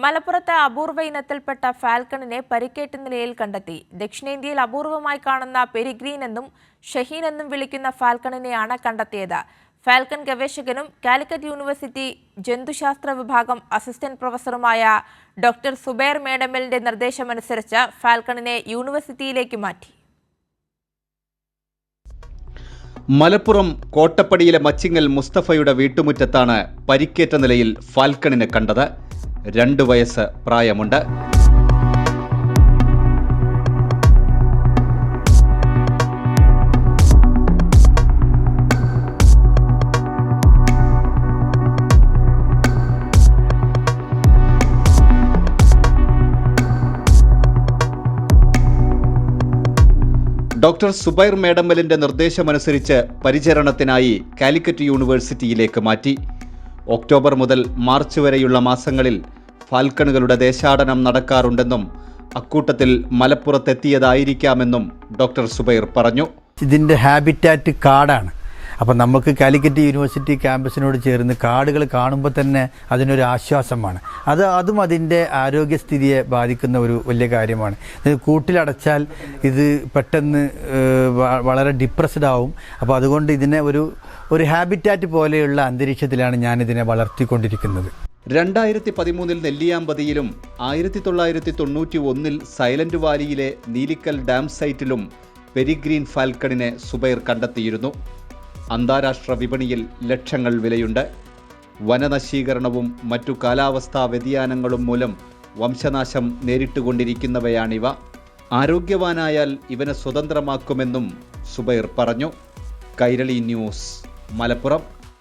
മലപ്പുറത്തെ അപൂർവ ഇനത്തിൽപ്പെട്ട ഫാൽക്കണിനെ പരിക്കേറ്റ നിലയിൽ കണ്ടെത്തി. ദക്ഷിണേന്ത്യയിൽ അപൂർവമായി കാണുന്ന പെരിഗ്രീൻ എന്നും ഷഹീൻ എന്നും വിളിക്കുന്ന ഫാൽക്കണിനെയാണ് കണ്ടെത്തിയത്. ഫാൽക്കൺ ഗവേഷകനും കാലിക്കറ്റ് യൂണിവേഴ്സിറ്റി ജന്തുശാസ്ത്ര വിഭാഗം അസിസ്റ്റന്റ് പ്രൊഫസറുമായ ഡോക്ടർ സുബൈർ മേടമ്മലിന്റെ നിർദ്ദേശമനുസരിച്ച് ഫാൽക്കണിനെ യൂണിവേഴ്സിറ്റിയിലേക്ക് മാറ്റി. മലപ്പുറം കോട്ടപ്പടിയിലെ മച്ചിങ്ങൽ മുസ്തഫയുടെ വീട്ടുമുറ്റത്താണ് പരിക്കേറ്റ നിലയിൽ ഫാൽക്കണിനെ കണ്ടത്. 2 വയസ്സ് പ്രായമുണ്ട്. ഡോക്ടർ സുബൈർ മേടമ്മലിന്റെ നിർദ്ദേശമനുസരിച്ച് പരിചരണത്തിനായി കാലിക്കറ്റ് യൂണിവേഴ്സിറ്റിയിലേക്ക് മാറ്റി. ഒക്ടോബർ മുതൽ മാർച്ച് വരെയുള്ള മാസങ്ങളിൽ ഫാൽക്കണുകളുടെ ദേശാടനം നടക്കാറുണ്ടെന്നും അക്കൂട്ടത്തിൽ മലപ്പുറത്തെത്തിയതായിരിക്കാമെന്നും ഡോക്ടർ സുബൈർ പറഞ്ഞു. ഇതിൻ്റെ ഹാബിറ്റാറ്റ് കാടാണ്. അപ്പോൾ നമുക്ക് കാലിക്കറ്റ് യൂണിവേഴ്സിറ്റി ക്യാമ്പസിനോട് ചേർന്ന് കാടുകൾ കാണുമ്പോൾ തന്നെ അതിനൊരു ആശ്വാസമാണ്. അതും അതിൻ്റെ ആരോഗ്യസ്ഥിതിയെ ബാധിക്കുന്ന ഒരു വലിയ കാര്യമാണ്. കൂട്ടിലടച്ചാൽ ഇത് പെട്ടെന്ന് വളരെ ഡിപ്രസ്ഡ് ആവും. അപ്പോൾ അതുകൊണ്ട് ഇതിനെ ഒരു ഹാബിറ്റാറ്റ് പോലെയുള്ള അന്തരീക്ഷത്തിലാണ് ഞാനിതിനെ വളർത്തിക്കൊണ്ടിരിക്കുന്നത്. 2013 നെല്ലിയാമ്പതിയിലും 1991 silent വാലിയിലെ Neelikkal dam സൈറ്റിലും peregrine ഫാൽക്കണിനെ Zubair കണ്ടെത്തിയിരുന്നു. അന്താരാഷ്ട്ര വിപണിയിൽ ലക്ഷങ്ങൾ വിലയുണ്ട്. വനനശീകരണവും മറ്റു കാലാവസ്ഥാ വ്യതിയാനങ്ങളും മൂലം വംശനാശം നേരിട്ടുകൊണ്ടിരിക്കുന്നവയാണിവ. ആരോഗ്യവാനായാൽ ഇവനെ സ്വതന്ത്രമാക്കുമെന്നും സുബൈർ പറഞ്ഞു. കൈരളി ന്യൂസ്, മലപ്പുറം.